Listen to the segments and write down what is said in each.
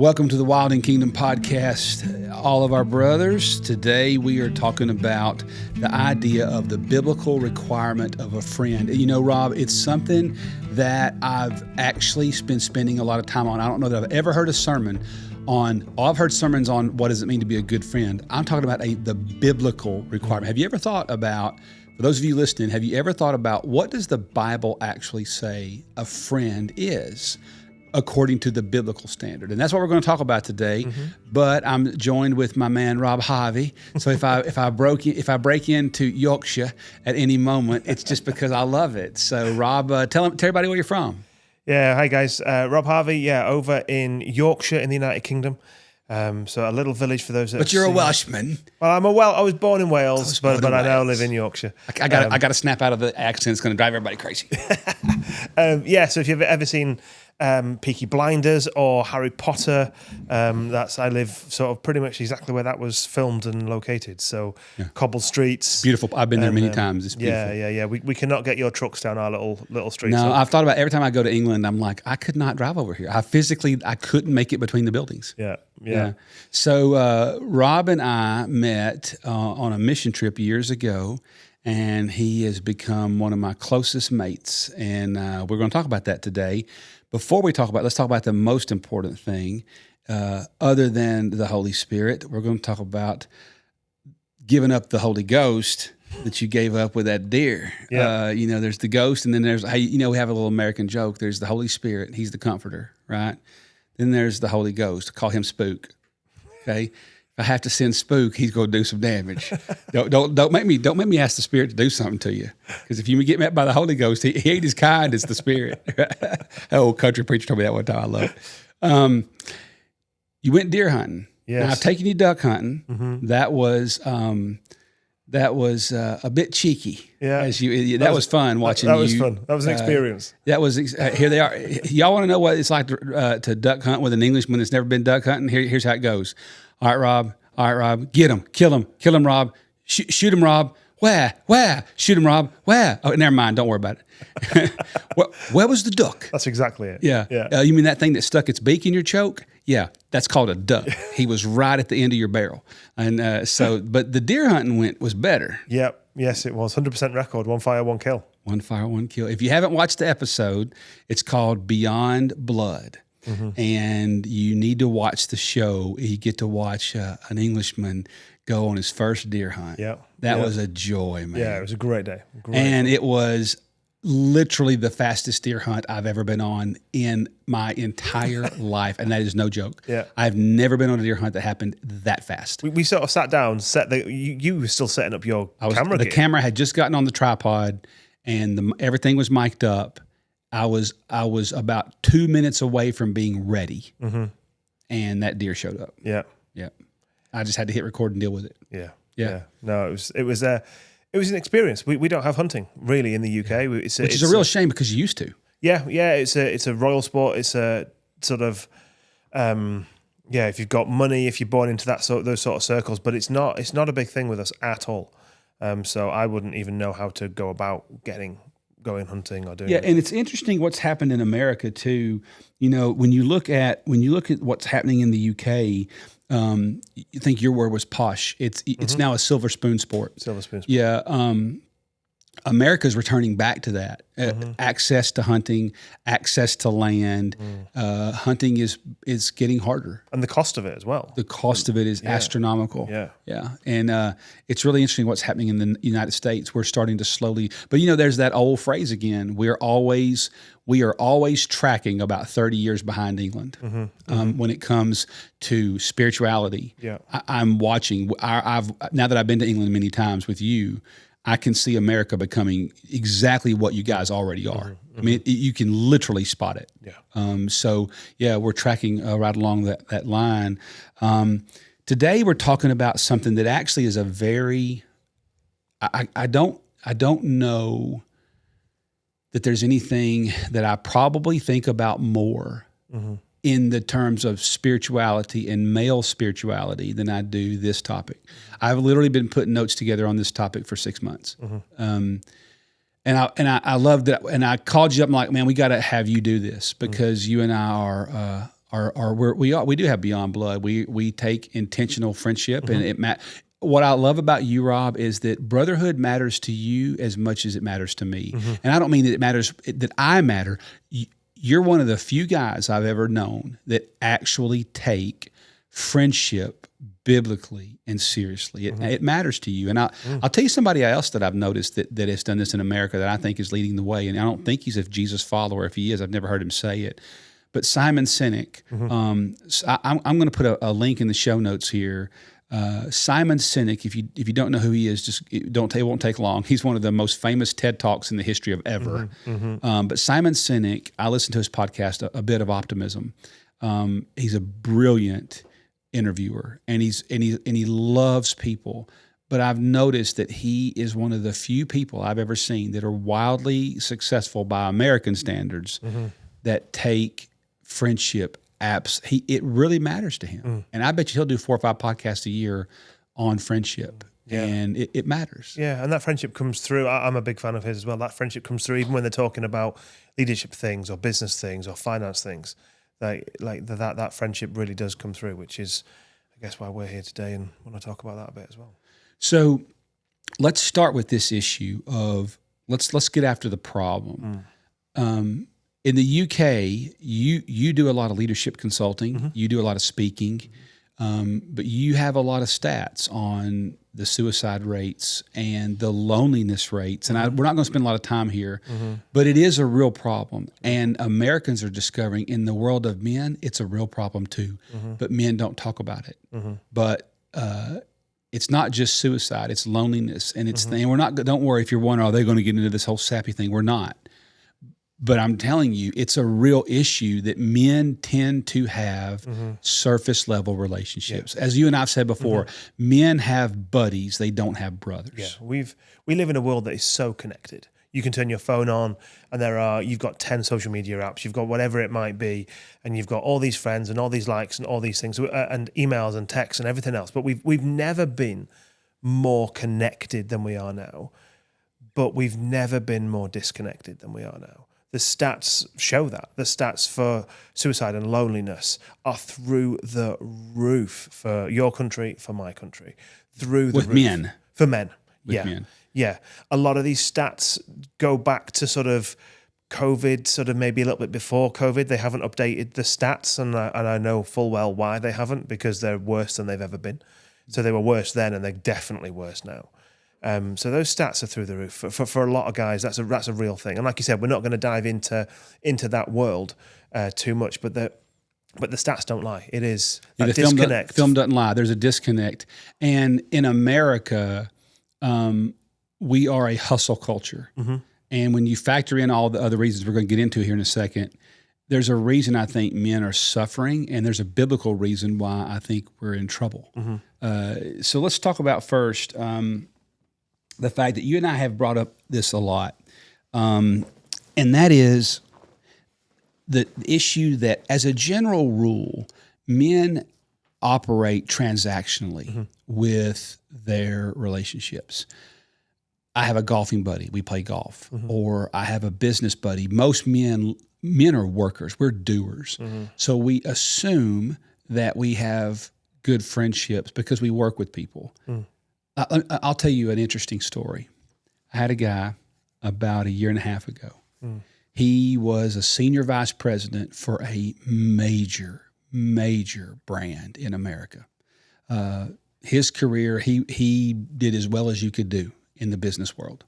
Welcome to the Wild and Kingdom podcast, all of our brothers. Today we are talking about the idea of the biblical requirement of a friend. You know, Rob, it's something that I've actually been spending a lot of time on. I don't know that I've ever heard a sermon on, I've heard sermons on what does it mean to be a good friend. I'm talking about the biblical requirement. Have you ever thought about, for those of you listening, have you ever thought about what does the Bible actually say a friend is? According to the biblical standard. And that's what we're going to talk about today. But I'm joined with my man, Rob Harvie. So if I break into Yorkshire at any moment, it's just because I love it. So Rob, tell everybody where you're from. Yeah, hi guys. Rob Harvie, over in Yorkshire in the United Kingdom. So a little village for those that But you're a Welshman. Well, I was born in Wales, but I now live in Yorkshire. I got to snap out of the accent. It's going to drive everybody crazy. So if you've ever seen Peaky Blinders or Harry Potter, I live sort of pretty much exactly where that was filmed and located. So cobbled streets, beautiful. I've been there many times. It's beautiful. Yeah. We cannot get your trucks down our little streets. No, I've thought about every time I go to England, I'm like, I could not drive over here. I couldn't make it between the buildings. Yeah. So Rob and I met on a mission trip years ago, and he has become one of my closest mates. And we're going to talk about that today. Before we let's talk about the most important thing, other than the Holy Spirit. We're going to talk about giving up the Holy Ghost that you gave up with that deer. Yeah. There's the ghost, and then there's, we have a little American joke. There's the Holy Spirit. He's the comforter, right? Then there's the Holy Ghost. Call him Spook. Okay. If I have to send Spook, he's going to do some damage. Don't make me ask the Spirit to do something to you. Because if you get met by the Holy Ghost, he ain't as kind as the Spirit. That old country preacher told me that one time. I love it. You went deer hunting. Yes. Now I've taken you duck hunting. Mm-hmm. That was a bit cheeky. Yeah. That was fun watching you. That was fun. That was an experience. Here they are. Y'all want to know what it's like to duck hunt with an Englishman that's never been duck hunting? Here's how it goes. All right, Rob. Get him. Kill him, Rob. Shoot him, Rob. Where? Shoot him, Rob. Where? Oh, never mind. Don't worry about it. Where was the duck? That's exactly it. Yeah. You mean that thing that stuck its beak in your choke? Yeah, that's called a duck. He was right at the end of your barrel. And but the deer hunting was better. Yep. Yes, it was. 100% record. One fire, one kill. One fire, one kill. If you haven't watched the episode, it's called Beyond Blood. Mm-hmm. And you need to watch the show. You get to watch an Englishman go on his first deer hunt. Yeah, that was a joy, man. Yeah, it was a great day. It was literally the fastest deer hunt I've ever been on in my entire life, and that is no joke. Yeah, I've never been on a deer hunt that happened that fast. We sort of sat down, you were still setting up your camera. The camera had just gotten on the tripod, and everything was mic'd up. I was about 2 minutes away from being ready, and that deer showed up. Yeah. I just had to hit record and deal with it. Yeah. No, it was an experience. We don't have hunting really in the UK, which is a real shame because you used to. Yeah. It's a royal sport. It's a sort of if you've got money, if you're born into those sort of circles, but it's not a big thing with us at all. So I wouldn't even know how to go about going hunting or doing. Yeah, and it's interesting what's happened in America too. When you look at what's happening in the UK, you think your word was posh. It's now a silver spoon sport. Yeah. America's returning back to that. Access to hunting, access to land. Hunting is getting harder. And the cost of it as well. The cost of it is astronomical. Yeah. And it's really interesting what's happening in the United States. We're starting to slowly, but there's that old phrase again. We are always tracking about 30 years behind England when it comes to spirituality. Yeah. I'm watching. Now that I've been to England many times with you, I can see America becoming exactly what you guys already are. I mean, you can literally spot it. Yeah. We're tracking right along that line. Today we're talking about something that actually is a very. I don't know that there's anything that I probably think about more in the terms of spirituality and male spirituality than I do this topic. I've literally been putting notes together on this topic for 6 months. And I loved it. And I called you up and like, man, we got to have you do this because you and I we do have beyond blood. We take intentional friendship, and what I love about you, Rob, is that brotherhood matters to you as much as it matters to me. And I don't mean that it matters that I matter. You're one of the few guys I've ever known that actually take friendship biblically and seriously. It matters to you. And I'll tell you somebody else that I've noticed that has done this in America that I think is leading the way. And I don't think he's a Jesus follower. If he is, I've never heard him say it. But Simon Sinek, I'm going to put a link in the show notes here. Simon Sinek, if you don't know who he is, it won't take long. He's one of the most famous TED Talks in the history of ever. But Simon Sinek, I listened to his podcast, A Bit of Optimism. He's a brilliant interviewer, and he loves people. But I've noticed that he is one of the few people I've ever seen that are wildly successful by American standards that take friendship apps. It really matters to him. And I bet you he'll do 4 or 5 podcasts a year on friendship. Yeah. And it matters. Yeah, and that friendship comes through. I'm a big fan of his as well. That friendship comes through even when they're talking about leadership things or business things or finance things. That friendship really does come through, which is, I guess, why we're here today and want to talk about that a bit as well. So let's start with this issue of let's get after the problem. In the UK, you do a lot of leadership consulting, you do a lot of speaking, but you have a lot of stats on the suicide rates and the loneliness rates. And we're not going to spend a lot of time here, but it is a real problem. And Americans are discovering in the world of men, it's a real problem too, but men don't talk about it. But it's not just suicide, it's loneliness. And and we're not, don't worry if you're wondering, are they going to get into this whole sappy thing? We're not. But I'm telling you, it's a real issue that men tend to have surface level relationships. Yeah. As you and I've said before, men have buddies, they don't have brothers. Yeah, we live in a world that is so connected. You can turn your phone on and you've got 10 social media apps, you've got whatever it might be, and you've got all these friends and all these likes and all these things and emails and texts and everything else. But we've never been more connected than we are now, but we've never been more disconnected than we are now. The stats show that. The stats for suicide and loneliness are through the roof for your country, for my country. Through the roof. With men. For men. With men. Yeah. A lot of these stats go back to sort of COVID, sort of maybe a little bit before COVID. They haven't updated the stats, and I know full well why they haven't, because they're worse than they've ever been. So they were worse then, and they're definitely worse now. So those stats are through the roof for a lot of guys. That's a real thing. And like you said, we're not going to dive into that world too much, but the stats don't lie. It is that disconnect. Film doesn't lie. There's a disconnect. And in America, we are a hustle culture. And when you factor in all the other reasons we're going to get into here in a second, there's a reason I think men are suffering, and there's a biblical reason why I think we're in trouble. So let's talk about first the fact that you and I have brought up this a lot, and that is the issue that, as a general rule, men operate transactionally with their relationships. I have a golfing buddy. We play golf. Or I have a business buddy. Most men are workers. We're doers. So we assume that we have good friendships because we work with people. I'll tell you an interesting story. I had a guy about 1.5 years ago. He was a senior vice president for a major brand in America. His career, he did as well as you could do in the business world.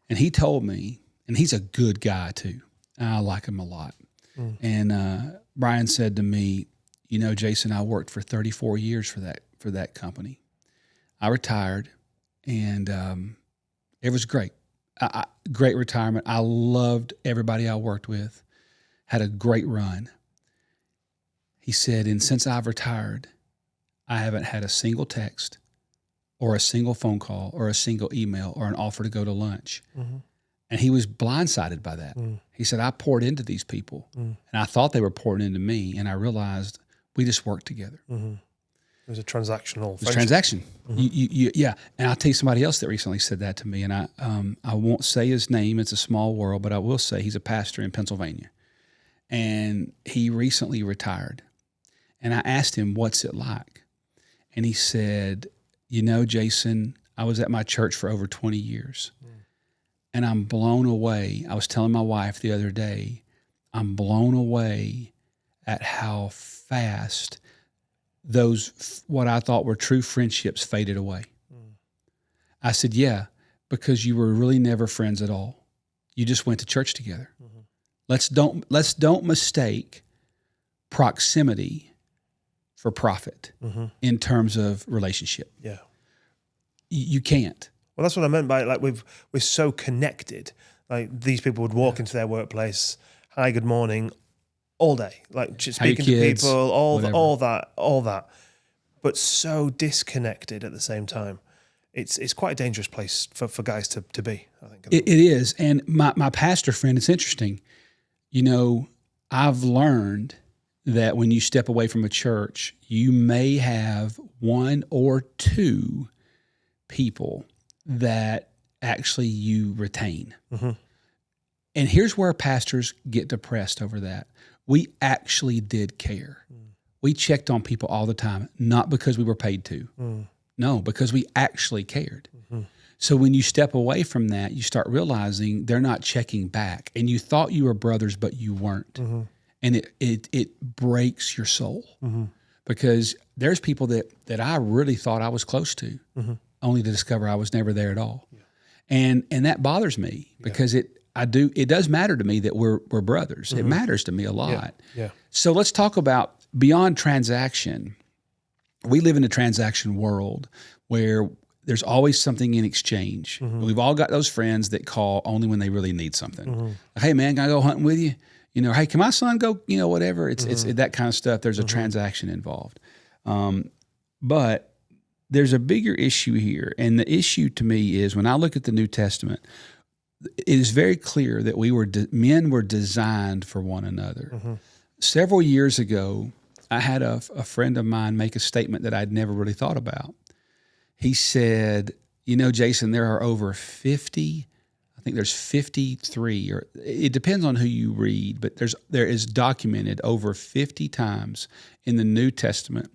And he told me, and he's a good guy too. I like him a lot. And Brian said to me, you know, Jason, I worked for 34 years for that company. I retired, and it was great. Great retirement. I loved everybody I worked with. Had a great run. He said, and since I've retired, I haven't had a single text or a single phone call or a single email or an offer to go to lunch. And he was blindsided by that. He said, I poured into these people, and I thought they were pouring into me, and I realized we just worked together. It was a transactional. It was transaction. Yeah. And I'll tell you somebody else that recently said that to me, and I won't say his name. It's a small world, but I will say he's a pastor in Pennsylvania. and he recently retired. And I asked him, what's it like? And he said, Jason, I was at my church for over 20 years, and I'm blown away. I was telling my wife the other day, I'm blown away at how fast those, what I thought were true friendships, faded away. I said, yeah, because you were really never friends at all. You just went to church together. Let's don't mistake proximity for profit in terms of relationship. Yeah. You can't. Well, that's what I meant by like we're so connected. Like these people would walk into their workplace, hi, good morning, all day, like just speaking to people, all that, but so disconnected at the same time. It's quite a dangerous place for guys to be, I think. It is. And my pastor friend, it's interesting. I've learned that when you step away from a church, you may have one or two people that actually you retain. And here's where pastors get depressed over that. We actually did care. We checked on people all the time, not because we were paid to. No, because we actually cared. So when you step away from that, you start realizing they're not checking back. And you thought you were brothers, but you weren't. And it breaks your soul. Because there's people that I really thought I was close to, only to discover I was never there at all. And that bothers me because it does matter to me that we're brothers. It matters to me a lot. So let's talk about beyond transaction. We live in a transaction world where there's always something in exchange. We've all got those friends that call only when they really need something. Like, hey man, can I go hunting with you? Hey, can my son go, whatever. It's that kind of stuff. There's a transaction involved. But there's a bigger issue here. And the issue to me is when I look at the New Testament, it is very clear that men were designed for one another. Several years ago, I had a friend of mine make a statement that I'd never really thought about. He said, Jason, there are over 50, I think there's 53, or it depends on who you read, but there is documented over 50 times in the New Testament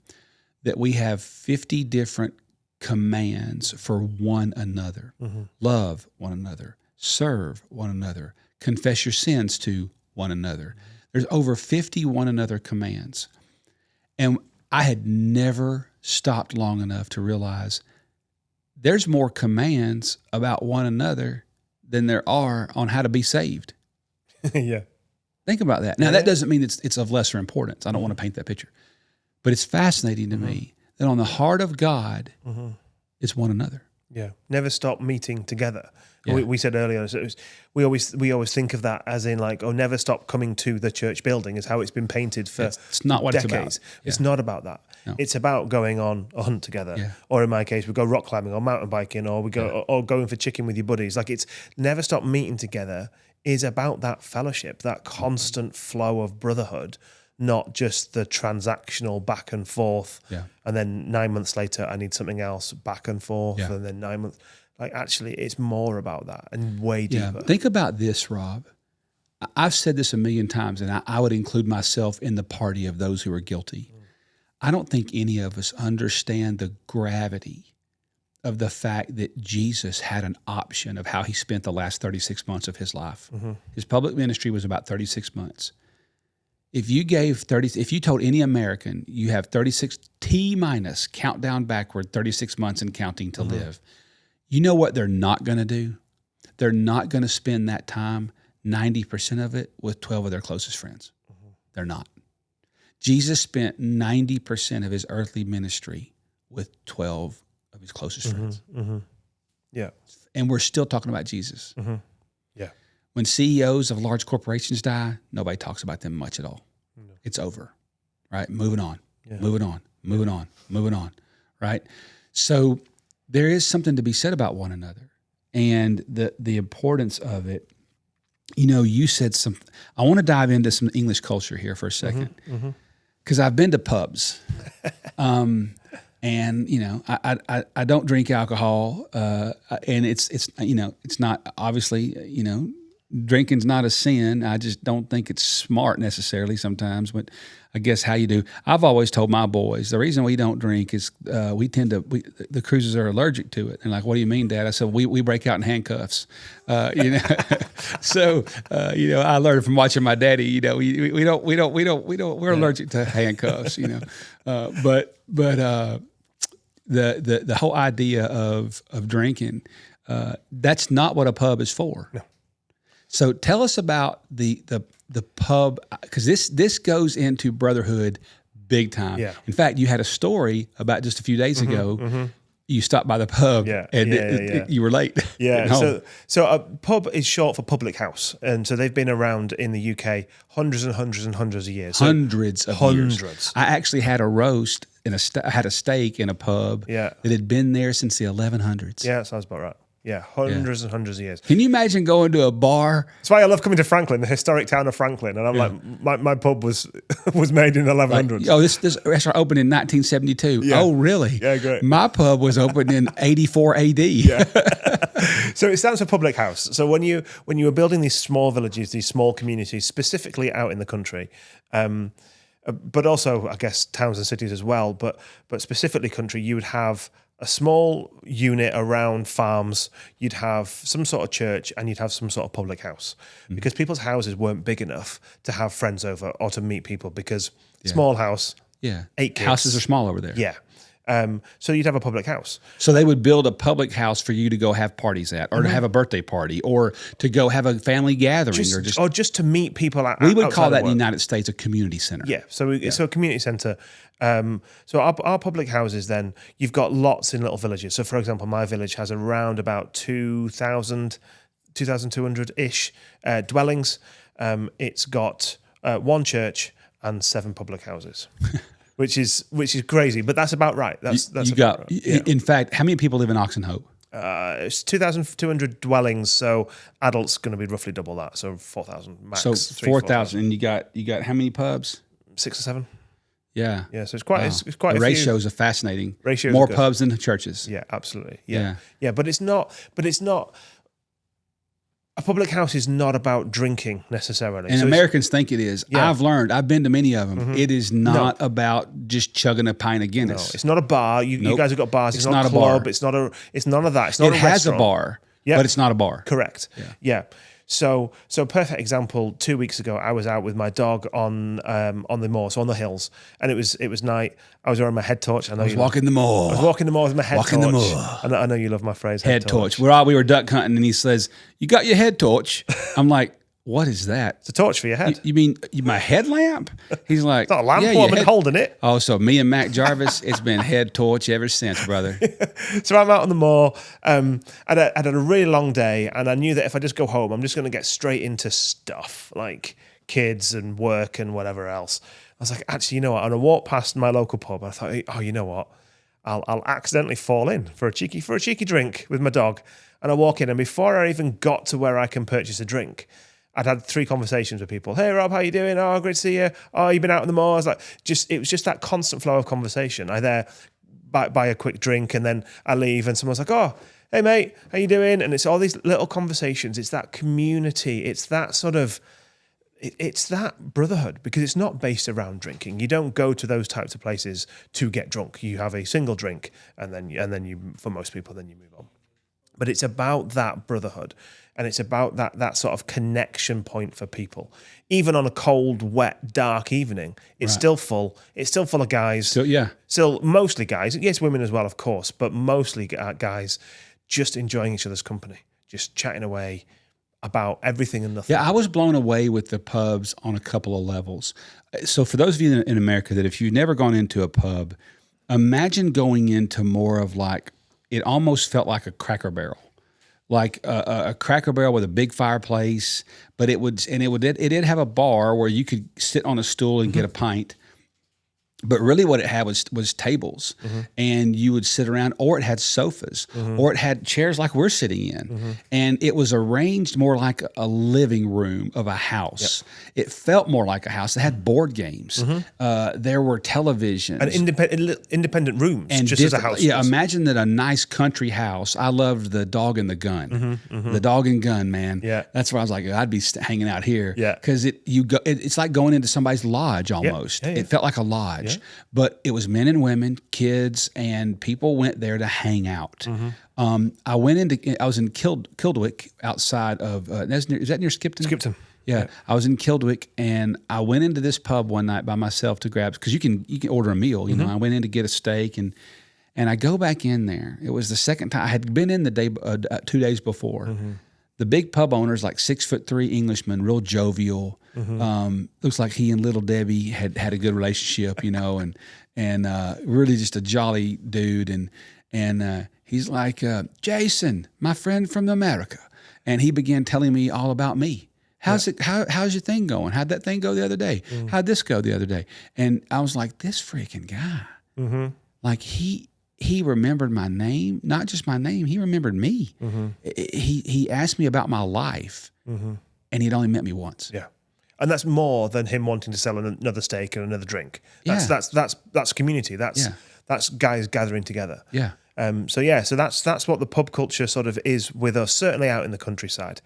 that we have 50 different commands for one another. Love one another, serve one another, confess your sins to one another. There's over 50 one another commands. And I had never stopped long enough to realize there's more commands about one another than there are on how to be saved. Yeah. Think about that. Now, that doesn't mean it's of lesser importance. I don't want to paint that picture. But it's fascinating to me that on the heart of God, it's one another. Yeah. Never stop meeting together. Yeah. We said earlier, we always think of that as in like, never stop coming to the church building is how it's been painted for it's not what decades. it's about. It's not about that. No. It's about going on a hunt together, or in my case, we go rock climbing or mountain biking, or we go or going for chicken with your buddies. Like it's never stop meeting together is about that fellowship, that constant flow of brotherhood, not just the transactional back and forth. Yeah. And then 9 months later, I need something else back and forth, and then 9 months. Like actually, it's more about that and way deeper. Yeah. Think about this, Rob. I've said this a million times, and I would include myself in the party of those who are guilty. I don't think any of us understand the gravity of the fact that Jesus had an option of how he spent the last 36 months of his life. His public ministry was about 36 months. If you told any American you have 36 T minus countdown backward 36 months and counting to live, you know what they're not going to do? They're not going to spend that time, 90% of it, with 12 of their closest friends. They're not. Jesus spent 90% of his earthly ministry with 12 of his closest friends. Yeah. And we're still talking about Jesus. Yeah. When CEOs of large corporations die, nobody talks about them much at all. No. It's over, right? Moving on, moving on, right? So there is something to be said about one another and the importance of it. You said something. I want to dive into some English culture here for a second because I've been to pubs. And I don't drink alcohol, and it's not obviously drinking's not a sin. I just don't think it's smart necessarily sometimes, but I guess how you do. I've always told my boys, the reason we don't drink is the cruisers are allergic to it. And like, what do you mean, Dad? I said, we break out in handcuffs. So, I learned from watching my daddy, we're allergic to handcuffs, but the whole idea of drinking, that's not what a pub is for. No. So tell us about the pub, because this goes into Brotherhood big time. Yeah. In fact, you had a story about just a few days ago. You stopped by the pub and you were late. Yeah. So a pub is short for public house, and so they've been around in the UK hundreds and hundreds and hundreds of years. Hundreds of years. I actually had a roast and I had a steak in a pub that had been there since the 1100s. Yeah, that sounds about right. Yeah, hundreds and hundreds of years. Can you imagine going to a bar? That's why I love coming to Franklin, the historic town of Franklin. And I'm like, my pub was made in the 1100s. This restaurant opened in 1972. Yeah. Oh, really? Yeah, great. My pub was opened in 84 AD. Yeah. So it stands for public house. So when you were building these small villages, these small communities, specifically out in the country, but also, I guess, towns and cities as well, but specifically country, you would have a small unit around farms, you'd have some sort of church, and you'd have some sort of public house. Because people's houses weren't big enough to have friends over or to meet people, because small house, 8 kids. Houses are small over there. Yeah. So you'd have a public house. So they would build a public house for you to go have parties at, or to have a birthday party, or to go have a family gathering, or just to meet people. We would call that in the United States a community center. Yeah, so a community center. So our public houses, then you've got lots in little villages. So for example, my village has around about 2,200-ish dwellings. It's got one church and 7 public houses. Which is crazy, but that's about right. That's about right. Yeah. In fact, how many people live in Oxenhope? It's 2,200 dwellings, so adults going to be roughly double that, so 4,000 max. So 4,000, and you got how many pubs? 6 or 7. Yeah, yeah. So it's quite. Wow. It's quite. The ratios are fascinating. Ratios more pubs than churches. Yeah, absolutely. Yeah. But it's not. A public house is not about drinking necessarily. And Americans think it is. Yeah. I've been to many of them. It is not about just chugging a pint of Guinness. No, it's not a bar. You guys have got bars. It's not a club. It's none of that. It's not a restaurant. It has a bar, but it's not a bar. Correct. Yeah. So perfect example. 2 weeks ago, I was out with my dog on the moor, so on the hills, and it was night. I was wearing my head torch. I was walking the moor. I was walking the moor with my head torch. Walking the moor. I know you love my phrase. Head torch. We were duck hunting, and he says, "You got your head torch?" I'm like, "What is that?" It's a torch for your head. You mean my headlamp? He's like, "It's not a lamp. I've been holding it." Oh, so me and Mac Jarvis, it's been head torch ever since, brother. So I'm out on the moor. I'd had a really long day, and I knew that if I just go home, I'm just going to get straight into stuff like kids and work and whatever else. I was like, actually, you know what? And I walked past my local pub. I thought, oh, you know what? I'll accidentally fall in for a cheeky drink with my dog. And I walk in, and before I even got to where I can purchase a drink, I'd had 3 conversations with people. Hey, Rob, how you doing? Oh, great to see you. Oh, you've been out on the moor. I was like, it was just that constant flow of conversation. I there buy a quick drink, and then I leave, and someone's like, oh, hey, mate, how you doing? And it's all these little conversations. It's that community. It's that sort of, it's that brotherhood, because it's not based around drinking. You don't go to those types of places to get drunk. You have a single drink, and then you, for most people, then you move on. But it's about that brotherhood, and it's about that sort of connection point for people. Even on a cold, wet, dark evening, it's still full. It's still full of guys. Still mostly guys. Yes, women as well, of course, but mostly guys just enjoying each other's company, just chatting away about everything and nothing. Yeah, I was blown away with the pubs on a couple of levels. So for those of you in America that if you've never gone into a pub, imagine going into more of like, it almost felt like a Cracker Barrel. Like a Cracker Barrel with a big fireplace, but it did have a bar where you could sit on a stool and get a pint. But really what it had was tables, and you would sit around, or it had sofas, or it had chairs like we're sitting in. And it was arranged more like a living room of a house. Yep. It felt more like a house. It had board games. There were televisions. And independent rooms, and just as a house. Yeah, imagine that a nice country house. I loved the Dog and the Gun. The Dog and Gun, man. Yeah. That's where I was like, I'd be hanging out here. Yeah. Because it's like going into somebody's lodge almost. Yeah, yeah. It felt like a lodge. Yeah. But it was men and women, kids, and people went there to hang out. I was in Kildwick outside of, is that near Skipton? Skipton. Yeah. I was in Kildwick, and I went into this pub one night by myself to grab, because you can order a meal. You know, I went in to get a steak, and I go back in there. It was the second time. I had been in the day 2 days before. The big pub owner is like 6'3" Englishman, real jovial. Looks like he and Little Debbie had a good relationship, you know, and really just a jolly dude. And he's like, Jason, my friend from America, and he began telling me all about me. How's your thing going? How'd that thing go the other day? How'd this go the other day? And I was like, this freaking guy, like he remembered my name, not just my name. He remembered me. He asked me about my life, and he'd only met me once. Yeah, and that's more than him wanting to sell another steak and another drink. That's community. That's guys gathering together. Yeah. So that's what the pub culture sort of is with us. Certainly out in the countryside,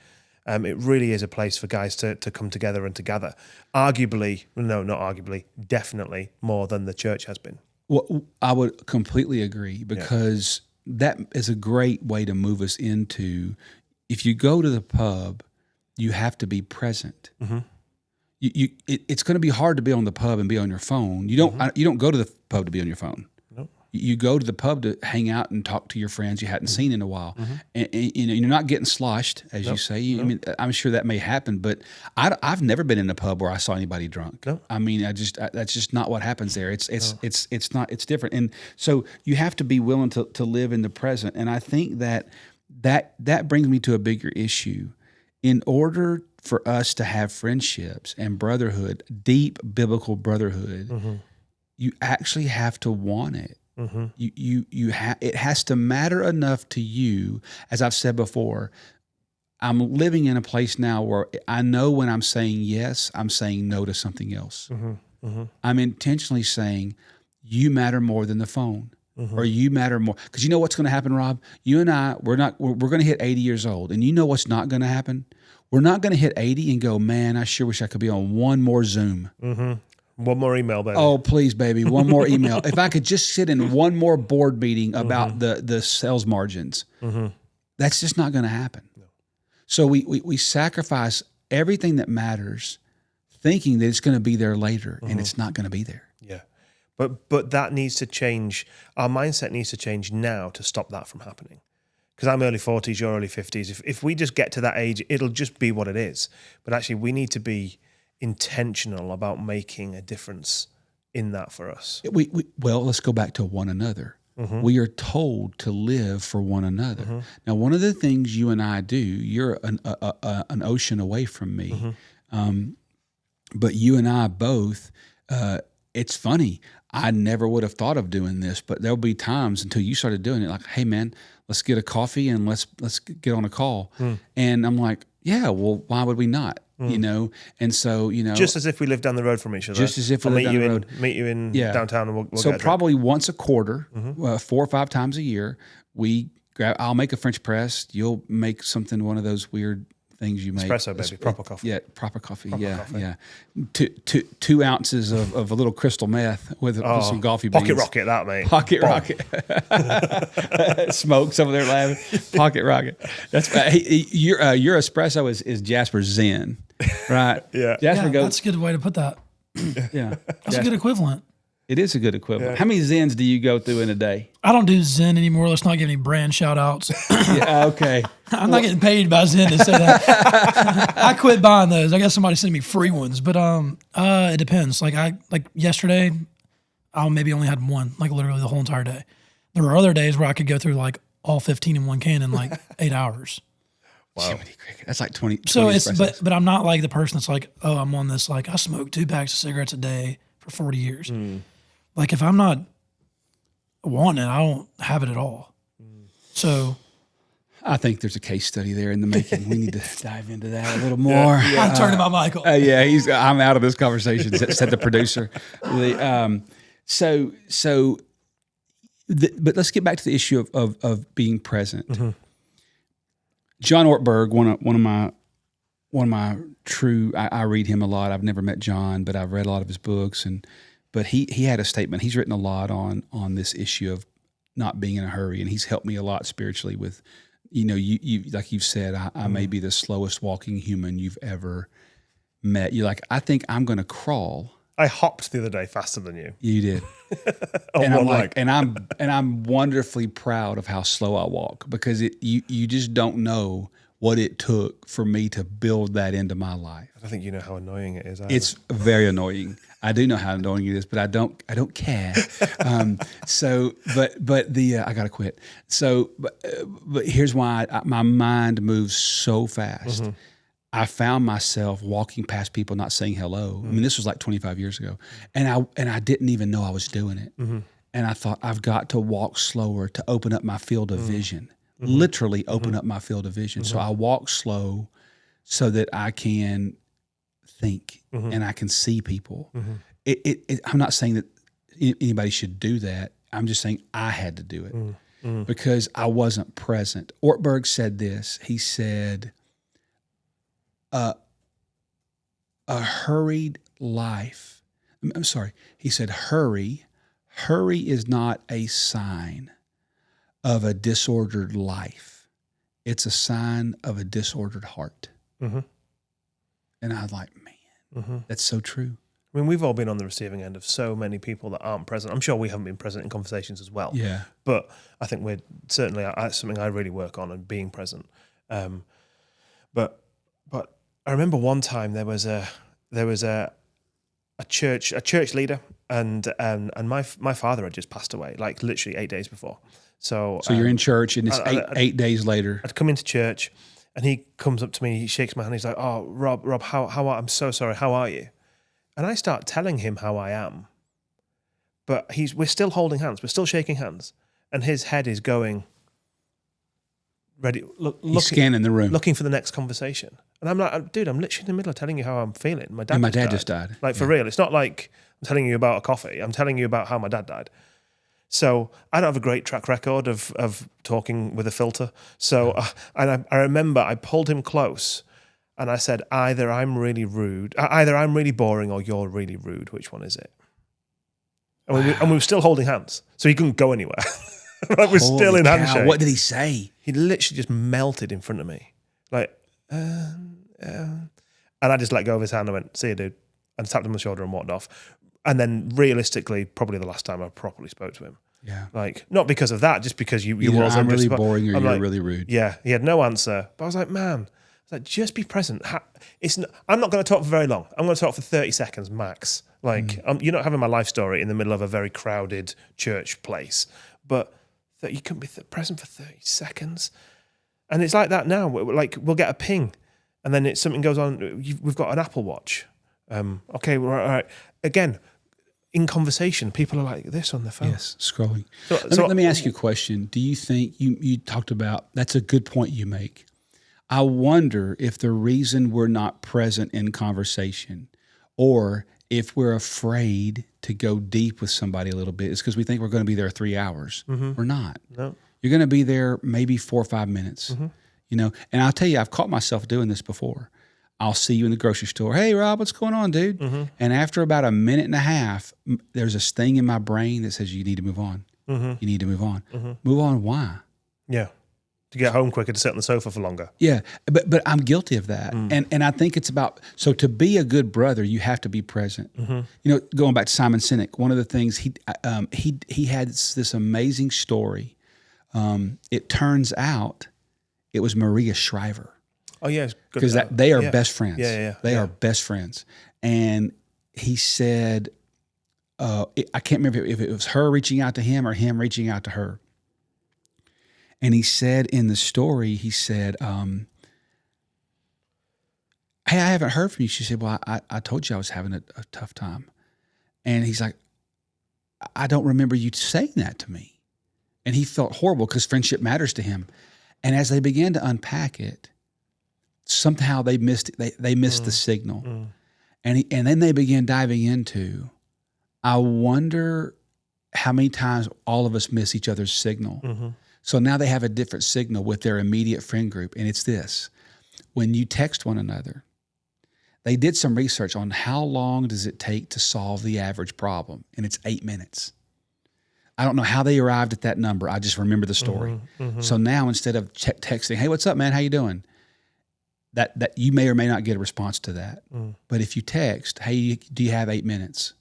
it really is a place for guys to come together and to gather. Arguably, no, not arguably, definitely more than the church has been. Well, I would completely agree, because that is a great way to move us into, if you go to the pub, you have to be present. It's going to be hard to be on the pub and be on your phone. You don't go to the pub to be on your phone. Nope. You go to the pub to hang out and talk to your friends you hadn't seen in a while. And you know, you're not getting sloshed, as you say. I mean, I'm sure that may happen, but I've never been in a pub where I saw anybody drunk. No. I mean, that's just not what happens there. It's different. And so you have to be willing to live in the present. And I think that brings me to a bigger issue. In order for us to have friendships and brotherhood, deep biblical brotherhood, you actually have to want it. It has to matter enough to you. As I've said before, I'm living in a place now where I know when I'm saying yes, I'm saying no to something else. I'm intentionally saying, you matter more than the phone, or you matter more. Because you know what's going to happen, Rob? You and I, we're going to hit 80 years old, and you know what's not going to happen? We're not going to hit 80 and go, man, I sure wish I could be on one more Zoom. One more email, baby. Oh, please, baby, one more email. If I could just sit in one more board meeting about the sales margins, that's just not going to happen. No. So we sacrifice everything that matters, thinking that it's going to be there later, and it's not going to be there. Yeah, but that needs to change. Our mindset needs to change now to stop that from happening. Because I'm early 40s, you're early 50s. If we just get to that age, it'll just be what it is. But actually, we need to be intentional about making a difference in that for us. Well, let's go back to one another. We are told to live for one another. Now, one of the things you and I do, you're an ocean away from me, but you and I both, it's funny, I never would have thought of doing this, but there'll be times until you started doing it, like, hey, man, let's get a coffee and let's get on a call. And I'm like, yeah, well, why would we not? You know, and so, you know, just as if we live down the road from each other. Just as if we live down the road. Meet you in downtown, and we'll so get probably once a quarter, 4 or 5 times a year, I'll make a French press. You'll make something, one of those weird things you make. Espresso, baby, proper coffee. Yeah, proper coffee. Proper coffee. Yeah. 2 ounces of a little crystal meth with some coffee beans. Pocket rocket, that mate. Pocket rocket. Smokes over there laughing. Pocket rocket. That's your espresso is Jasper's Zen, right? Yeah. Jasper goes. That's a good way to put that. Yeah, that's a good equivalent. It is a good equivalent. Yeah. How many Zens do you go through in a day? I don't do Zen anymore. Let's not give any brand shout outs. Yeah, okay. I'm not getting paid by Zen to say that. I quit buying those. I guess somebody sent me free ones, but it depends. Like yesterday, I maybe only had one, like literally the whole entire day. There were other days where I could go through like all 15 in one can in like 8 hours. Wow. Jiminy Cricket. That's like 20. So 20 it's espressos. but I'm not like the person that's like, oh, I'm on this, like I smoke 2 packs of cigarettes a day for 40 years. Like if I'm not wanting it, I don't have it at all. So I think there's a case study there in the making. We need to dive into that a little more. I'm turning my mic off. I'm out of this conversation. Said the producer. But let's get back to the issue of being present. Mm-hmm. John Ortberg, one of my true. I read him a lot. I've never met John, but I've read a lot of his books. But he had a statement. He's written a lot on this issue of not being in a hurry, and he's helped me a lot spiritually with. You like you've said, I may be the slowest walking human you've ever met. You're like, I think I'm going to crawl. I hopped the other day faster than you. You did. And I'm like, and I'm wonderfully proud of how slow I walk because you just don't know what it took for me to build that into my life. I don't think you know how annoying it is. Either. It's very annoying. I do know how annoying it is, but I don't care. I gotta quit. So, but here's why my mind moves so fast. Mm-hmm. I found myself walking past people not saying hello. I mean, this was like 25 years ago, and I didn't even know I was doing it. Mm-hmm. And I thought I've got to walk slower to open up my field of vision. Mm-hmm. Literally open up my field of vision. So I walk slow so that I can think and I can see people. I'm not saying that anybody should do that. I'm just saying I had to do it because I wasn't present. Ortberg said this. He said, a hurried life. I'm sorry. He said, hurry is not a sign of a disordered life. It's a sign of a disordered heart. Mm-hmm. And I was like, man, that's so true. I mean, we've all been on the receiving end of so many people that aren't present. I'm sure we haven't been present in conversations as well. Yeah. But I think we're certainly, that's something I really work on and being present. But I remember one time there was a church leader and my father had just passed away, like literally 8 days before. So you're in church and it's eight days later. I'd come into church and he comes up to me, he shakes my hand, he's like, "Oh, Rob, I'm so sorry, how are you?" And I start telling him how I am. But we're still holding hands, we're still shaking hands. And his head is going, ready, He's scanning the room. looking for the next conversation. And I'm like, dude, I'm literally in the middle of telling you how I'm feeling. My dad just died. Like, for real. It's not like I'm telling you about a coffee. I'm telling you about how my dad died. So I don't have a great track record of talking with a filter. So I remember I pulled him close and I said, either I'm really boring or you're really rude. Which one is it? And we were still holding hands. So he couldn't go anywhere. Like, we're still in handshake. What did he say? He literally just melted in front of me. Like, and I just let go of his hand and went, "See you, dude," and tapped him on the shoulder and walked off. And then realistically, probably the last time I properly spoke to him. Yeah. Like, not because of that, just because you Either also I'm really just, boring or I'm you're like, really rude. Yeah, he had no answer. But I was like, man, just be present. I'm not going to talk for very long. I'm going to talk for 30 seconds max. Like, you're not having my life story in the middle of a very crowded church place. But that you couldn't be present for 30 seconds. And it's like that now. Like, we'll get a ping and then something goes on. We've got an Apple Watch. Okay, all right. Again, in conversation, people are like this on their phone. Yes, scrolling. So let me ask you a question. Do you think you talked about, that's a good point you make. I wonder if the reason we're not present in conversation or if we're afraid to go deep with somebody a little bit is because we think we're going to be there 3 hours. We're not. No. You're going to be there maybe 4 or 5 minutes. And I'll tell you, I've caught myself doing this before. I'll see you in the grocery store. "Hey, Rob, what's going on, dude?" And after about a minute and a half, there's a sting in my brain that says, "You need to move on. You need to move on." Move on, why? Yeah. To get home quicker, to sit on the sofa for longer. Yeah, but I'm guilty of that. And I think it's about, so to be a good brother, you have to be present. Going back to Simon Sinek, one of the things he had this amazing story. It turns out it was Maria Shriver. Oh, yeah. Because they are best friends. Yeah. They are best friends. And he said, I can't remember if it was her reaching out to him or him reaching out to her. And he said in the story, he said, "Hey, I haven't heard from you." She said, "Well, I told you I was having a tough time." And he's like, I don't remember you saying that to me. And he felt horrible because friendship matters to him. And as they began to unpack it, somehow they missed it. They missed the signal. And then they began diving into, I wonder how many times all of us miss each other's signal. So now they have a different signal with their immediate friend group. And it's this: when you text one another, they did some research on how long does it take to solve the average problem. And it's 8 minutes. I don't know how they arrived at that number. I just remember the story. So now instead of texting, hey, what's up, man? How you doing? That you may or may not get a response to that. But if you text, hey, do you have 8 minutes?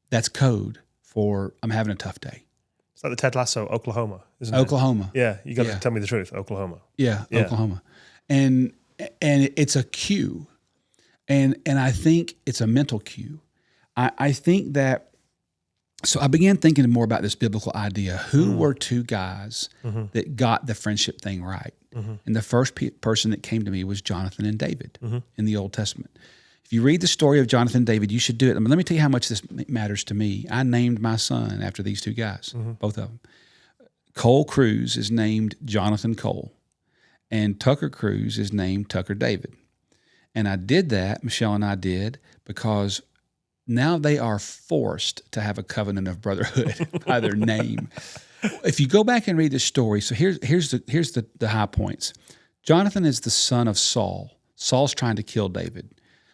That's code for I'm having a tough day. It's like the Ted Lasso, Oklahoma, isn't it? Oklahoma. Yeah, you got to tell me the truth, Oklahoma. Yeah, Oklahoma. And it's a cue. And I think it's a mental cue. I think that, so I began thinking more about this biblical idea. Who were two guys that got the friendship thing right? And the first person that came to me was Jonathan and David in the Old Testament. If you read the story of Jonathan and David, you should do it. I mean, let me tell you how much this matters to me. I named my son after these two guys, both of them. Cole Cruz is named Jonathan Cole, and Tucker Cruz is named Tucker David. And I did that, Michelle and I did, because now they are forced to have a covenant of brotherhood by their name. If you go back and read the story, so here's the high points. Jonathan is the son of Saul. Saul's trying to kill David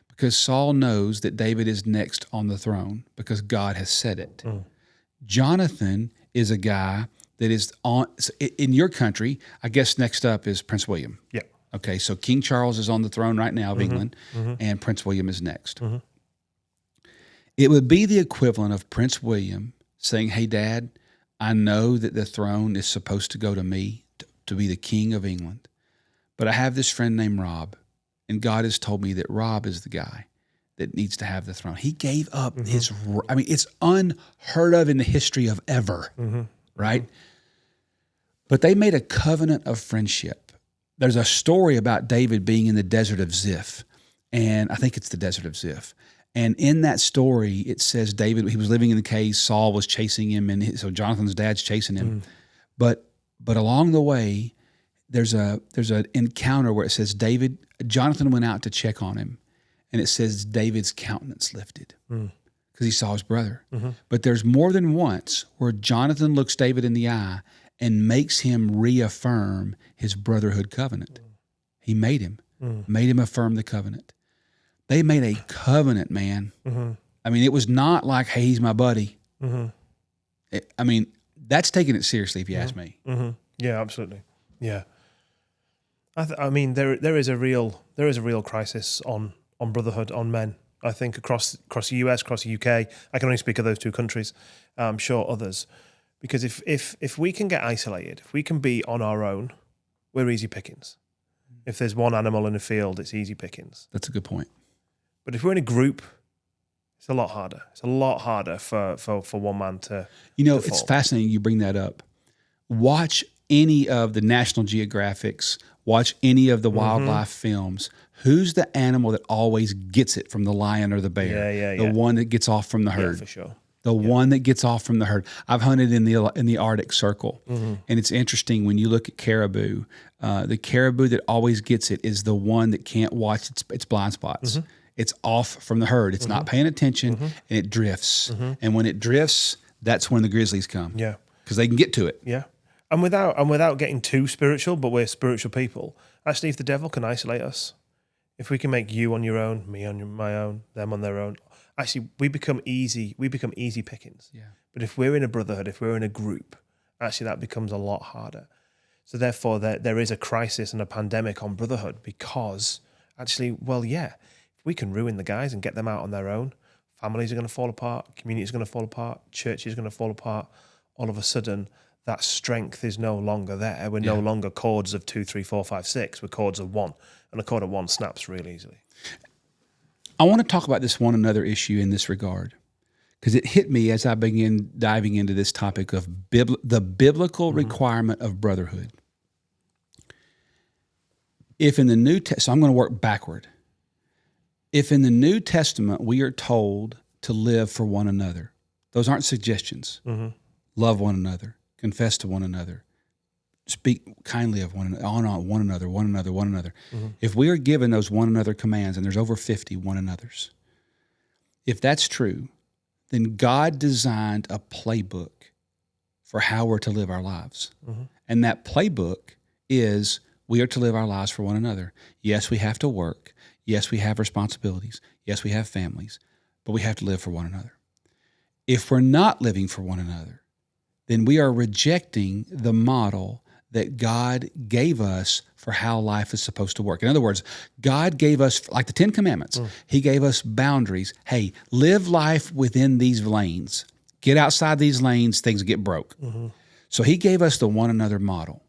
because Saul knows that David is next on the throne because God has said it. Jonathan is a guy that is in your country. I guess next up is Prince William. Yeah. Okay, so King Charles is on the throne right now of England, and Prince William is next. It would be the equivalent of Prince William saying, hey, Dad, I know that the throne is supposed to go to me, to be the king of England, but I have this friend named Rob, and God has told me that Rob is the guy that needs to have the throne. He gave up his, I mean, it's unheard of in the history of ever, right? But they made a covenant of friendship. There's a story about David being in the desert of Ziph, and I think it's the desert of Ziph. And in that story, it says David, he was living in the cave, Saul was chasing him, and so Jonathan's dad's chasing him. But along the way, there's an encounter where it says Jonathan went out to check on him, and it says David's countenance lifted because he saw his brother. But there's more than once where Jonathan looks David in the eye and makes him reaffirm his brotherhood covenant. He made him affirm the covenant. They made a covenant, man. I mean, it was not like, hey, he's my buddy. I mean, that's taking it seriously if you ask me. Yeah, absolutely. Yeah. I mean, there is a real crisis on brotherhood, on men. I think across the US, across the UK. I can only speak of those two countries. I'm sure others. Because if we can get isolated, if we can be on our own, we're easy pickings. If there's one animal in the field, it's easy pickings. That's a good point. But if we're in a group, it's a lot harder. It's a lot harder for one man to. You know, to it's fall. fascinating you bring that up. Watch any of the National Geographics, watch any of the wildlife films. Who's the animal that always gets it from the lion or the bear? The one that gets off from the herd. Yeah, for sure. The one that gets off from the herd. I've hunted in the Arctic Circle, and it's interesting when you look at caribou. The caribou that always gets it is the one that can't watch its blind spots. It's off from the herd. It's not paying attention, and it drifts. And when it drifts, that's when the grizzlies come. Yeah, because they can get to it. Yeah, and without getting too spiritual, but we're spiritual people. Actually, if the devil can isolate us, if we can make you on your own, me on my own, them on their own, actually we become easy pickings. Yeah. But if we're in a brotherhood, if we're in a group, actually that becomes a lot harder. So therefore, there is a crisis and a pandemic on brotherhood because actually, well, yeah. We can ruin the guys and get them out on their own. Families are going to fall apart. Communities are going to fall apart. Churches are going to fall apart. All of a sudden, that strength is no longer there. We're no longer chords of 2, 3, 4, 5, 6. We're chords of 1. And a chord of 1 snaps really easily. I want to talk about this one another issue in this regard because it hit me as I began diving into this topic of the biblical requirement of brotherhood. If in the New Testament, so I'm going to work backward. If in the New Testament we are told to live for one another, Those aren't suggestions. Love one another, confess to one another, speak kindly of one another, honor one another, one another, one another. If we are given those one another commands, and there's over 50 one another's, if that's true, then God designed a playbook for how we're to live our lives. And that playbook is we are to live our lives for one another. Yes, we have to work. Yes, we have responsibilities. Yes, we have families, but we have to live for one another. If we're not living for one another, then we are rejecting the model that God gave us for how life is supposed to work. In other words, God gave us, like the 10 Commandments, He gave us boundaries. Hey, live life within these lanes. Get outside these lanes, things get broke. So He gave us the one another model.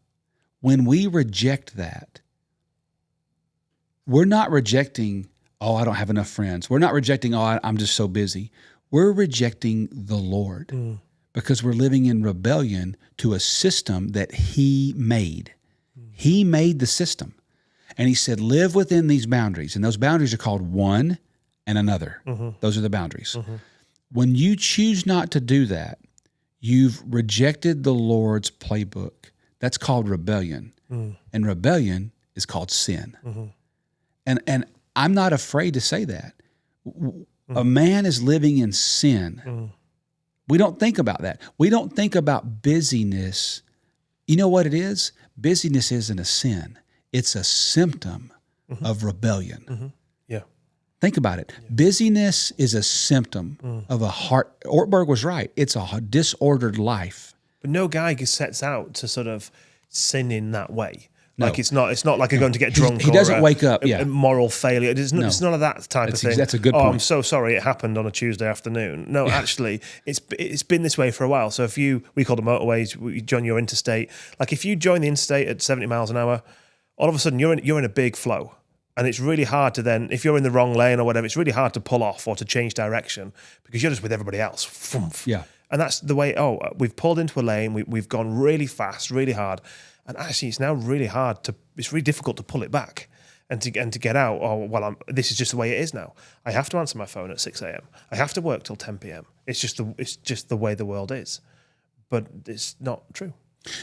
When we reject that, we're not rejecting, oh, I don't have enough friends. We're not rejecting, oh, I'm just so busy. We're rejecting the Lord because we're living in rebellion to a system that He made. He made the system. And He said, live within these boundaries. And those boundaries are called one and another. Those are the boundaries. When you choose not to do that, you've rejected the Lord's playbook. That's called rebellion. And rebellion is called sin. And I'm not afraid to say that. A man is living in sin. We don't think about that. We don't think about busyness. You know what it is? Busyness isn't a sin. It's a symptom of rebellion. Yeah. Think about it. Busyness is a symptom of a heart. Ortberg was right. It's a disordered life. But no guy sets out to sort of sin in that way. No. Like it's not like going to get drunk. He doesn't wake up. A moral failure. It's none of that type of thing. That's a good point. point. I'm so sorry it happened on a Tuesday afternoon. No, actually, it's been this way for a while. So if we call the motorways, you join your interstate. Like if you join the interstate at 70 miles an hour, all of a sudden you're in a big flow, and it's really hard to then, if you're in the wrong lane or whatever, it's really hard to pull off or to change direction because you're just with everybody else. Yeah. And that's the way. We've pulled into a lane. We've gone really fast, really hard. And actually, it's now really hard it's really difficult to pull it back and to get out. Oh, well, this is just the way it is now. I have to answer my phone at 6 a.m. I have to work till 10 p.m. It's just the way the world is. But it's not true.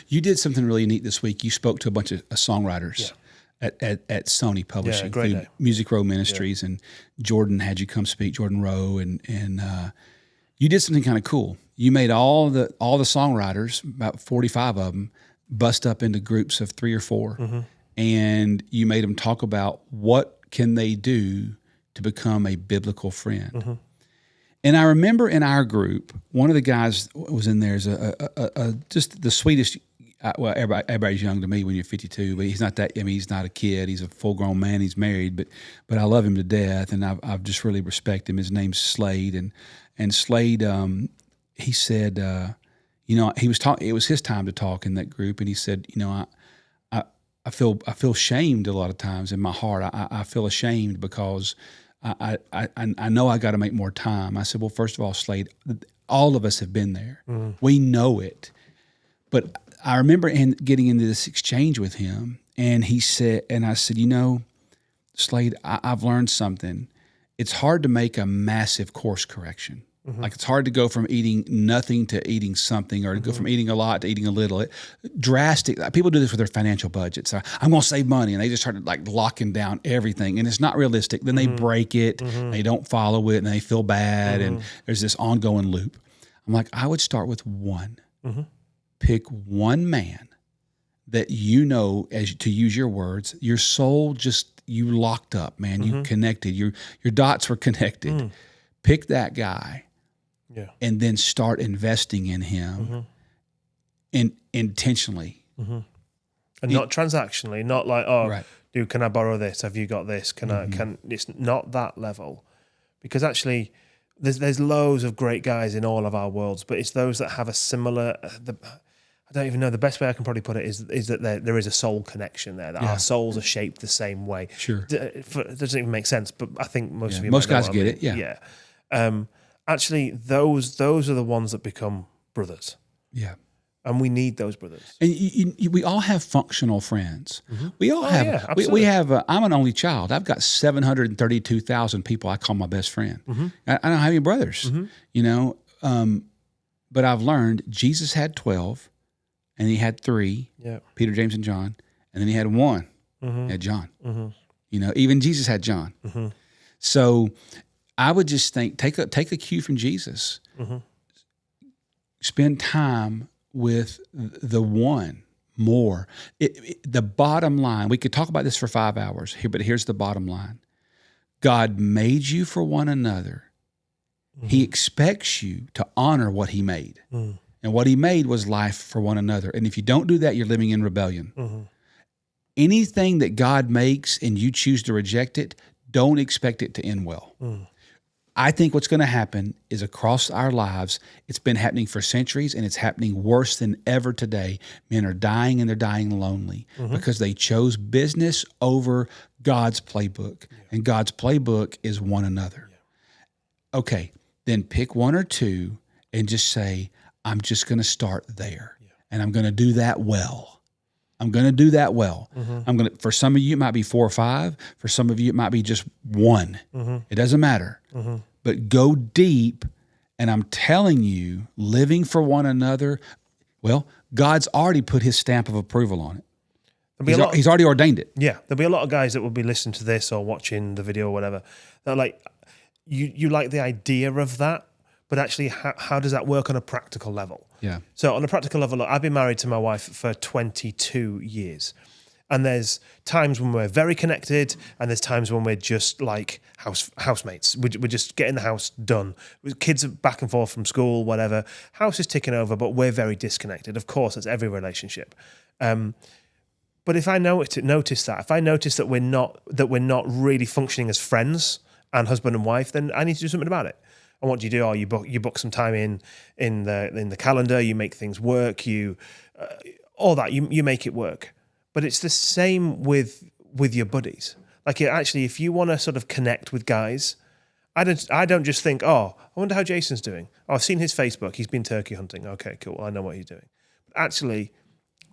You did something really neat this week. You spoke to a bunch of songwriters at Sony Publishing, great day. Music Row Ministries, and Jordan had you come speak, Jordan Rowe, and you did something kind of cool. You made all the songwriters, about 45 of them, bust up into groups of 3 or 4, and you made them talk about what can they do to become a biblical friend. And I remember in our group, one of the guys was in there is just the sweetest. Well, everybody's young to me when you're 52, but he's not that. I mean, he's not a kid. He's a full-grown man. He's married, but I love him to death, and I've just really respect him. His name's Slade, and Slade, he said, he was talking. It was his time to talk in that group, and he said, I feel shamed a lot of times in my heart. I feel ashamed because I know I got to make more time. I said, well, first of all, Slade, all of us have been there. We know it, but I remember getting into this exchange with him, and he said, and I said, Slade, I've learned something. It's hard to make a massive course correction. Like it's hard to go from eating nothing to eating something, or to go from eating a lot to eating a little. Drastic. People do this with their financial budgets. I'm going to save money, and they just start like locking down everything, and it's not realistic. Then they break it, they don't follow it, and they feel bad, and there's this ongoing loop. I'm like, I would start with one. Pick one man that as to use your words, your soul you locked up, man. You connected. Your dots were connected. Pick that guy. Yeah. And then start investing in him intentionally. And not transactionally, not like, dude, can I borrow this? Have you got this? It's not that level. Because actually, there's loads of great guys in all of our worlds, but it's those that have a similar, I don't even know, the best way I can probably put it is that there is a soul connection there, that our souls are shaped the same way. Sure. It doesn't even make sense, but I think most of you most guys get it. Yeah. Actually, those are the ones that become brothers. Yeah. And we need those brothers. And we all have functional friends. We all have. Yeah, we have. I'm an only child. I've got 732,000 people I call my best friend. I don't have any brothers. but I've learned Jesus had 12, and he had 3, Yeah. Peter, James, and John, and then he had 1, he had John. You know, even Jesus had John. So I would just think, take a cue from Jesus. Spend time with the one more. The bottom line, we could talk about this for 5 hours here, but here's the bottom line. God made you for one another. He expects you to honor what he made. And what he made was life for one another. And if you don't do that, you're living in rebellion. Anything that God makes and you choose to reject it, don't expect it to end well. I think what's going to happen is across our lives, it's been happening for centuries, and it's happening worse than ever today. Men are dying, and they're dying lonely because they chose business over God's playbook. And God's playbook is one another. Okay, then pick 1 or 2 and just say, I'm just going to start there. And I'm going to do that well. I'm going to do that well. For some of you, it might be 4 or 5. For some of you, it might be just 1. It doesn't matter. But go deep, and I'm telling you, living for one another, well, God's already put his stamp of approval on it. He's already ordained it. Yeah, there'll be a lot of guys that will be listening to this or watching the video or whatever. They're like, you like the idea of that, but actually, how does that work on a practical level? Yeah. So on a practical level, look, I've been married to my wife for 22 years. And there's times when we're very connected, and there's times when we're just like housemates. We're just getting the house done. Kids are back and forth from school, whatever. House is ticking over, but we're very disconnected. Of course, that's every relationship. But if I notice that, if I notice that we're not really functioning as friends and husband and wife, then I need to do something about it. And what do? Oh, you book some time in the calendar. You make things work. All that you make it work. But it's the same with your buddies. Like actually, if you want to sort of connect with guys, I don't just think, oh, I wonder how Jason's doing. Oh, I've seen his Facebook. He's been turkey hunting. Okay, cool. I know what he's doing. But actually,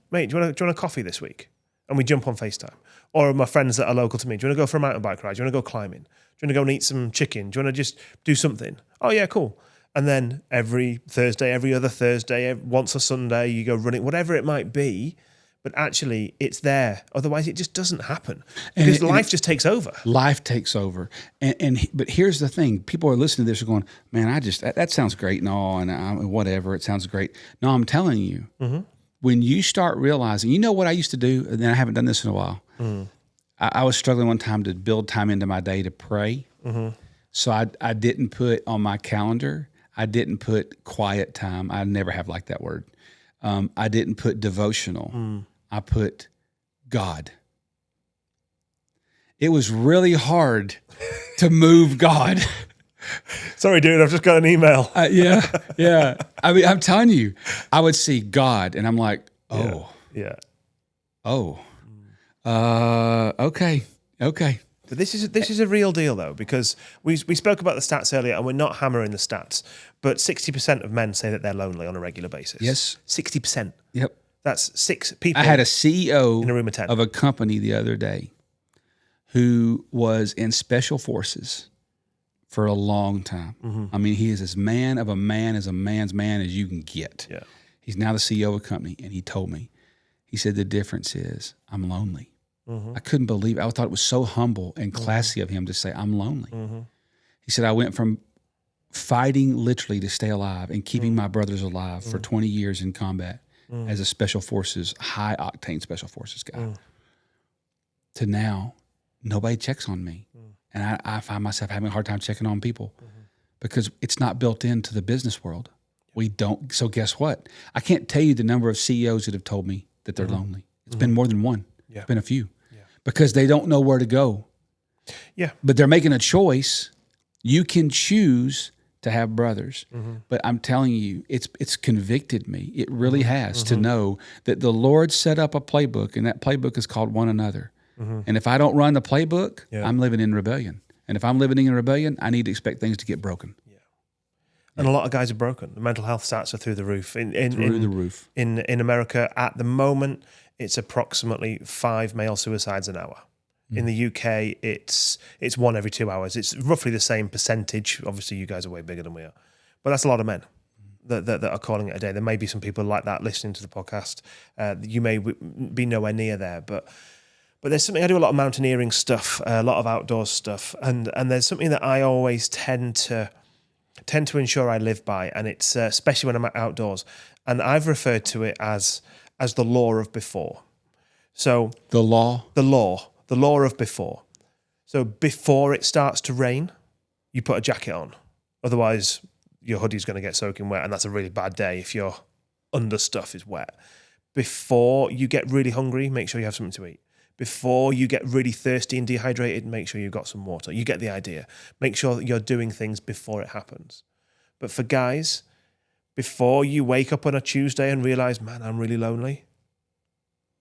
mate, do you want a coffee this week? And we jump on FaceTime. Or my friends that are local to me, do you want to go for a mountain bike ride? Do you want to go climbing? Do you want to go and eat some chicken? Do you want to just do something? Oh, yeah, cool. And then every Thursday, every other Thursday, once a Sunday, you go running, whatever it might be. But actually, it's there. Otherwise, it just doesn't happen because life just takes over. Life takes over. But here's the thing: people are listening to this are going, "Man, that sounds great and all, and whatever. It sounds great." No, I'm telling you, when you start realizing, you know what I used to do, and then I haven't done this in a while. I was struggling one time to build time into my day to pray, so I didn't put on my calendar. I didn't put quiet time. I never have liked that word. I didn't put devotional. I put God. It was really hard to move God. Sorry, dude, I've just got an email. Yeah. I mean, I'm telling you, I would see God, and I'm like, oh. Yeah. Oh. Okay. But this is a real deal, though, because we spoke about the stats earlier, and we're not hammering the stats, but 60% of men say that they're lonely on a regular basis. Yes. 60%. Yep. That's 6 people. I had a CEO in a room of 10 of a company the other day who was in special forces for a long time. I mean, he is as man of a man, as a man's man as you can get. Yeah. He's now the CEO of a company, and he told me, he said, the difference is I'm lonely. I couldn't believe it. I thought it was so humble and classy of him to say, I'm lonely. He said, I went from fighting literally to stay alive and keeping my brothers alive for 20 years in combat as a special forces, high octane special forces guy, to now nobody checks on me. And I find myself having a hard time checking on people because it's not built into the business world. We don't. So guess what? I can't tell you the number of CEOs that have told me that they're lonely. It's been more than one. Yeah. It's been a few because they don't know where to go. Yeah. But they're making a choice. You can choose to have brothers. But I'm telling you, it's convicted me. It really has to know that the Lord set up a playbook, and that playbook is called one another. And if I don't run the playbook, I'm living in rebellion. And if I'm living in rebellion, I need to expect things to get broken. And a lot of guys are broken. The mental health stats are through the roof. Through the roof. In America, at the moment, it's approximately 5 male suicides an hour. In the UK, it's 1 every 2 hours. It's roughly the same percentage. Obviously, you guys are way bigger than we are. But that's a lot of men that are calling it a day. There may be some people like that listening to the podcast. You may be nowhere near there, but there's something. I do a lot of mountaineering stuff, a lot of outdoors stuff, and there's something that I always tend to ensure I live by, and it's especially when I'm outdoors, and I've referred to it as the law of before. So the law of before. So before it starts to rain, you put a jacket on. Otherwise, your hoodie's going to get soaking wet, and that's a really bad day if your understuff is wet. Before you get really hungry, make sure you have something to eat. Before you get really thirsty and dehydrated, make sure you've got some water. You get the idea. Make sure that you're doing things before it happens. But for guys, before you wake up on a Tuesday and realize, man, I'm really lonely,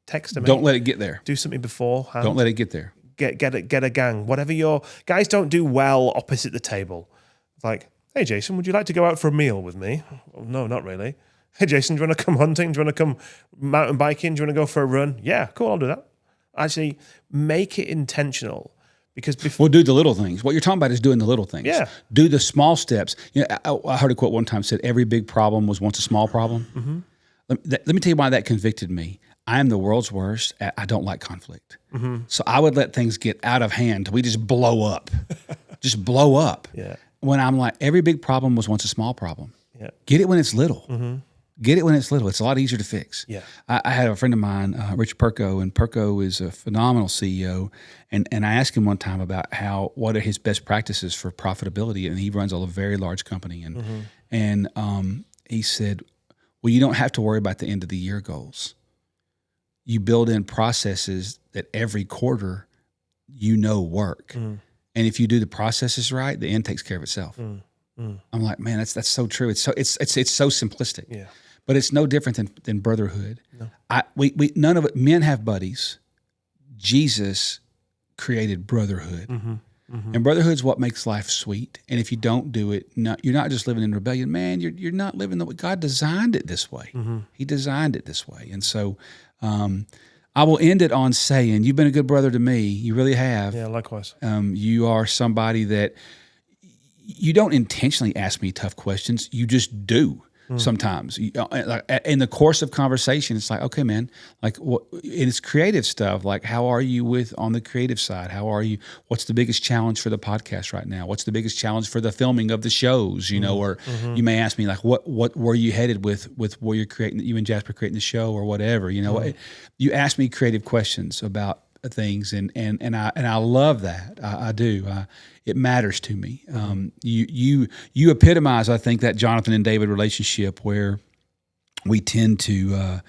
text them. Don't let it get there. Do something beforehand. Don't let it get there. Get a gang. Whatever your guys don't do well opposite the table. It's like, hey Jason, would you like to go out for a meal with me? Oh, no, not really. Hey Jason, do you want to come hunting? Do you want to come mountain biking? Do you want to go for a run? Yeah, cool, I'll do that. Actually, make it intentional, because before do the little things. What you're talking about is doing the little things. Yeah. Do the small steps. You know, I heard a quote one time said, "Every big problem was once a small problem." Mm-hmm. Let me tell you why that convicted me. I am the world's worst. I don't like conflict. Mm-hmm. So I would let things get out of hand. We just blow up. Just blow up. Yeah. When I'm like, every big problem was once a small problem. Yeah. Get it when it's little. Mm-hmm. Get it when it's little. It's a lot easier to fix. Yeah. I had a friend of mine, Richard Perko, and Perko is a phenomenal CEO. And I asked him one time about what are his best practices for profitability, and he runs a very large company. And he said, well, you don't have to worry about the end of the year goals. You build in processes that every quarter work. And if you do the processes right, the end takes care of itself. I'm like, man, that's so true. It's so simplistic. Yeah. But it's no different than brotherhood. No. We none of it. Men have buddies. Jesus created brotherhood, and brotherhood's what makes life sweet. And if you don't do it, you're not just living in rebellion, man. You're not living the way God designed it this way. He designed it this way, and so I will end it on saying, you've been a good brother to me. You really have. Yeah, likewise. You are somebody that you don't intentionally ask me tough questions. You just do. Sometimes in the course of conversation, it's like, okay, man, like it's creative stuff. Like, how are you on the creative side? How are you? What's the biggest challenge for the podcast right now? What's the biggest challenge for the filming of the shows? You know, or you may ask me like, what were you headed with where you're creating, you and Jasper creating the show or whatever, you know, you ask me creative questions about things. And I love that. I do. It matters to me. You epitomize, I think, that Jonathan and David relationship where we tend to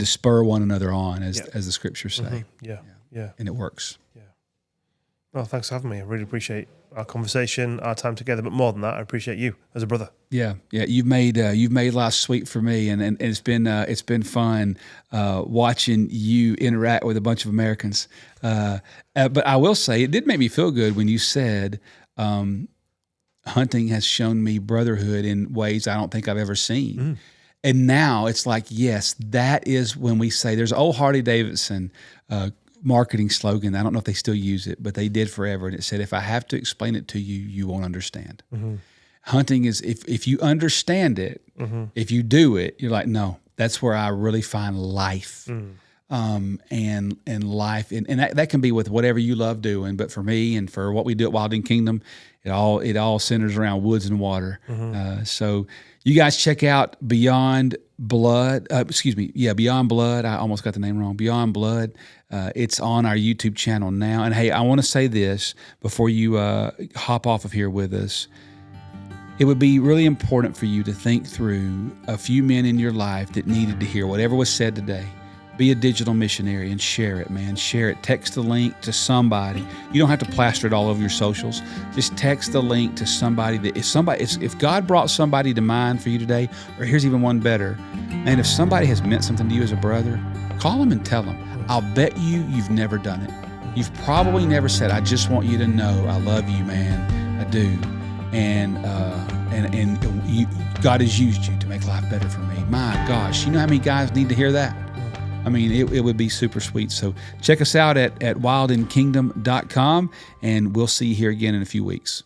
spur one another on, as the scriptures say. Yeah. And it works. Yeah. Well, thanks for having me. I really appreciate our conversation, our time together. But more than that, I appreciate you as a brother. Yeah. You've made life sweet for me, and it's been fun watching you interact with a bunch of Americans. But I will say, it did make me feel good when you said hunting has shown me brotherhood in ways I don't think I've ever seen. And now it's like, yes, that is when we say, there's old Harley Davidson marketing slogan. I don't know if they still use it, but they did forever. And it said, if I have to explain it to you, you won't understand. Hunting is, if you understand it, if you do it, you're like, no, that's where I really find life. And life. And that can be with whatever you love doing. But for me and for what we do at Wilding Kingdom, it all centers around woods and water. So you guys check out Beyond Blood. Beyond Blood. I almost got the name wrong. Beyond Blood. It's on our YouTube channel now. And hey, I want to say this before you hop off of here with us. It would be really important for you to think through a few men in your life that needed to hear whatever was said today. Be a digital missionary and share it, man. Share it. Text the link to somebody. You don't have to plaster it all over your socials. Just text the link to somebody that if God brought somebody to mind for you today, or here's even one better, man, if somebody has meant something to you as a brother, call them and tell them. I'll bet you've never done it. You've probably never said, I just want you to know I love you, man. I do. And God has used you to make life better for me. My gosh, you know how many guys need to hear that? I mean, it would be super sweet. So check us out at wildandkingdom.com, and we'll see you here again in a few weeks.